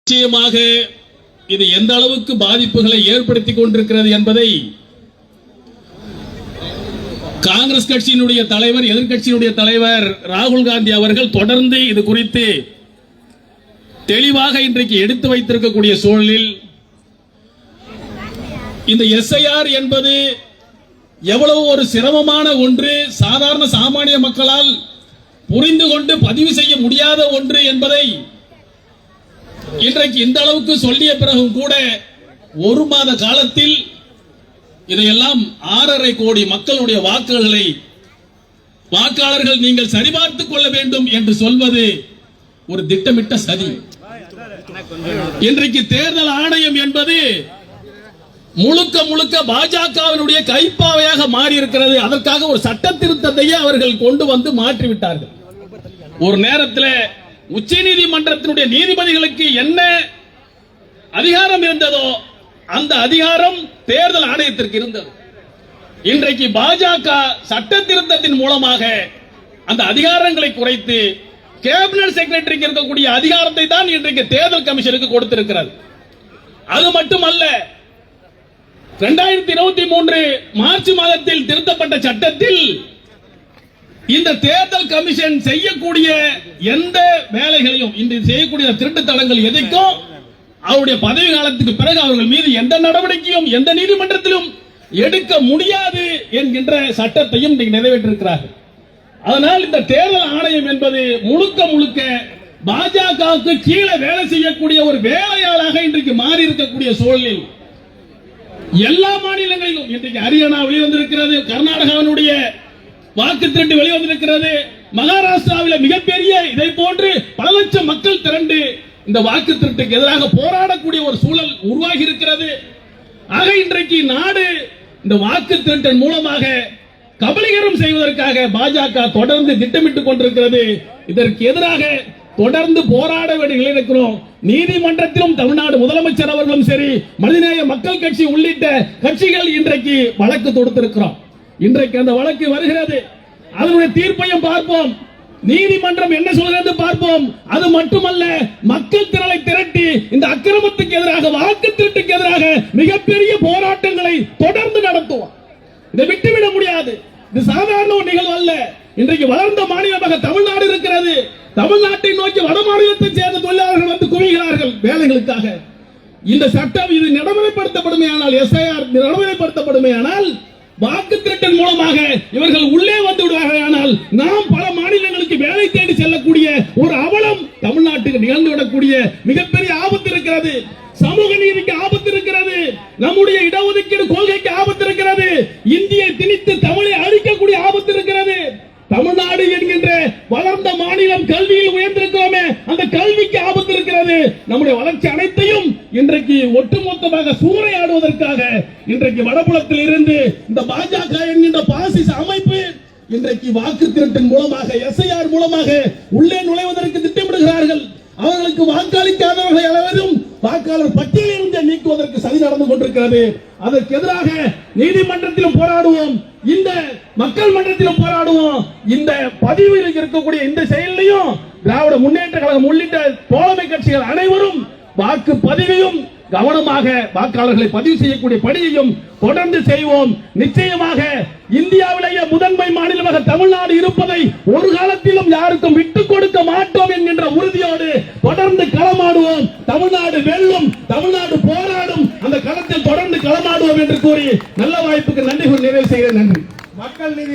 நிச்சயமாக இது எந்த அளவுக்கு பாதிப்புகளை ஏற்படுத்திக் கொண்டிருக்கிறது என்பதை காங்கிரஸ் கட்சியினுடைய தலைவர், எதிர்க்கட்சியினுடைய தலைவர் ராகுல் காந்தி அவர்கள் தொடர்ந்து இது குறித்து தெளிவாக இன்றைக்கு எடுத்து வைத்திருக்கக்கூடிய சூழலில் இந்த எஸ்ஐஆர் என்பது எவ்வளவு ஒரு சிரமமான ஒன்று, சாதாரண சாமானிய மக்களால் புரிந்து கொண்டு பதிவு செய்ய முடியாத ஒன்று என்பதை இன்றைக்கு இந்த அளவுக்கு சொல்லிய பிறகும் கூட ஒரு மாத காலத்தில் இதையெல்லாம் 6.5 கோடி மக்களுடைய வாக்காளர்கள் நீங்கள் சரிபார்த்துக் கொள்ள வேண்டும் என்று சொல்வது ஒரு திட்டமிட்ட சதி. இன்றைக்கு தேர்தல் ஆணையம் என்பது முழுக்க முழுக்க பாஜகவினுடைய கைப்பாவையாக மாறி இருக்கிறது. அதற்காக ஒரு சட்ட திருத்தத்தையே அவர்கள் கொண்டு வந்து மாற்றிவிட்டார்கள். ஒரு நேரத்தில் உச்ச நீதிமன்றத்தினுடைய நீதிபதிகளுக்கு என்ன அதிகாரம் இருந்ததோ அந்த அதிகாரம் தேர்தல் ஆணையத்திற்கு இருந்தது. இன்றைக்கு பாஜக சட்ட திருத்தத்தின் மூலமாக அந்த அதிகாரங்களை குறைத்து கேபினட் செக்ரட்டரிக்கு இருக்கக்கூடிய அதிகாரத்தை தான் இன்றைக்கு தேர்தல் கமிஷனுக்கு கொடுத்திருக்கிறது. அது மட்டுமல்ல, 2023 மார்ச் மாதத்தில் திருத்தப்பட்ட சட்டத்தில் இந்த தேர்தல் கமிஷன் செய்யக்கூடிய எந்த வேலைகளையும், இன்று செய்யக்கூடிய திருட்டு தளங்கள் எதைக்கும் அவருடைய பதவி காலத்துக்கு பிறகு அவர்கள் மீது எந்த நடவடிக்கையும் எந்த நீதிமன்றத்திலும் எடுக்க முடியாது என்கின்ற சட்டத்தையும் நிறைவேற்றிருக்கிறார்கள். அதனால் இந்த தேர்தல் ஆணையம் என்பது முழுக்க முழுக்க பாஜகவுக்கு கீழே வேலை செய்யக்கூடிய ஒரு வேலையாளாக இன்றைக்கு மாறி இருக்கக்கூடிய சூழலில் எல்லா மாநிலங்களிலும் இன்றைக்கு ஹரியானா வெளிவந்திருக்கிறது, கர்நாடகாவினுடைய வாக்கு திரண்டு வெளிவந்திருக்கிறது, மகாராஷ்டிராவில் மிகப்பெரிய இதை போன்று பல லட்சம் மக்கள் திரண்டு இந்த வாக்கு திருட்டுக்கு எதிராக போராடக்கூடிய ஒரு சூழல் உருவாகி இருக்கிறது. ஆக இன்றைக்கு நாடு இந்த வாக்கு திருட்டின் மூலமாக கபலீகரம் செய்வதற்காக பாஜக தொடர்ந்து திட்டமிட்டுக் கொண்டிருக்கிறது. இதற்கு எதிராக தொடர்ந்து போராட வேண்டிய இருக்கிறோம். நீதிமன்றத்திலும் தமிழ்நாடு முதலமைச்சர் அவர்களும் சரி, மனிதநேய மக்கள் கட்சி உள்ளிட்ட கட்சிகள் இன்றைக்கு வழக்கு தொடுத்திருக்கிறோம். இன்றைக்கு அந்த வழக்கு வருகிறது. அதனுடைய தீர்ப்பையும் பார்ப்போம். நீதிமன்றம் என்ன சொல்கிறது பார்ப்போம். அது மட்டுமல்ல, மக்கள் திரளை திரட்டி இந்த அக்கிரமத்துக்கு எதிராக, வாக்கு திருட்டுக்கு எதிராக மிகப்பெரிய போராட்டங்களை தொடர்ந்து நடத்துவோம். இதை விட்டுவிட முடியாது. இது சாதாரண ஒரு நிகழ்வு அல்ல. இன்றைக்கு வளர்ந்த மாநிலமாக தமிழ்நாடு இருக்கிறது. தமிழ்நாட்டை நோக்கி வட மாநிலத்தை சேர்ந்த தொழிலாளர்கள் வந்து குவிகிறார்கள் வேலைகளுக்காக. இந்த சட்டம் இது நடைமுறைப்படுத்தப்படுமையானால், எஸ்ஐஆர் நடைமுறைப்படுத்தப்படுமையானால், வாக்கு திருட்டின் மூலமாக இவர்கள் உள்ளே வந்து விடுவார்கள். நாம் பல மாநிலங்களுக்கு வேலை தேடி செல்லக்கூடிய ஒரு அவலம் தமிழ்நாட்டுக்கு நிகழ்ந்துவிடக்கூடிய மிகப்பெரிய ஆபத்து இருக்கிறது. சமூக நீதிக்கு ஆபத்து இருக்கிறது. நம்முடைய இடஒதுக்கீடு கொள்கைக்கு ஆபத்து இருக்கிறது. இந்தியை திணித்து தமிழை அழிக்கக்கூடிய ஆபத்து இருக்கிறது. தமிழ்நாடு என்கின்ற வளர்ந்த மாநிலம், கல்வியில் உயர்ந்திருக்கிறோமே, அந்த கல்விக்கு ஆபத்து இருக்கிறது. நம்முடைய வளர்ச்சி அனைத்தையும் இன்றைக்கு ஒட்டுமொத்தமாக சூறையாடுவதற்காக இன்றைக்கு வடபுலத்தில் இருந்து இந்த பாஜக என்கின்ற பாசிச அமைப்பு இன்றைக்கு வாக்கு திருட்டின் மூலமாக, எஸ்ஐஆர் மூலமாக உள்ளே நுழைவதற்கு திட்டமிடுகிறார்கள். அவர்களுக்கு வாக்களிக்காதவர்களை அளவிலும் வாக்காளர் பட்டியலில் இருந்து நீக்குவதற்கு சதி நடந்து கொண்டிருக்கிறது. அதற்கு எதிராக நீதிமன்றத்திலும் போராடுவோம், இந்த மக்கள் மன்றத்திலும் போராடுவோம். இந்த பதிவில் இருக்கக்கூடிய இந்த செயலையும் திராவிட முன்னேற்ற கழகம் உள்ளிட்ட தோழமை கட்சிகள் அனைவரும் வாக்கு பதிவையும் கவனமாக வாக்காளர்களை பதிவு செய்யக்கூடிய பணியையும் தொடர்ந்து செய்வோம். நிச்சயமாக இந்தியாவிலேயே முதன்மை மாநிலமாக தமிழ்நாடு இருப்பதை ஒரு காலத்திலும் யாருக்கும் விட்டுக் கொடுக்க மாட்டோம் என்கின்ற உறுதியோடு தொடர்ந்து களமாடுவோம். தமிழ்நாடு வெல்லும், தமிழ்நாடு போராடும், அந்த களத்தில் தொடர்ந்து களமாடுவோம் என்று கூறி நல்ல வாய்ப்புக்கு நன்றி கூறி நிறைவு செய்கிறேன். நன்றி. மக்கள் நீதி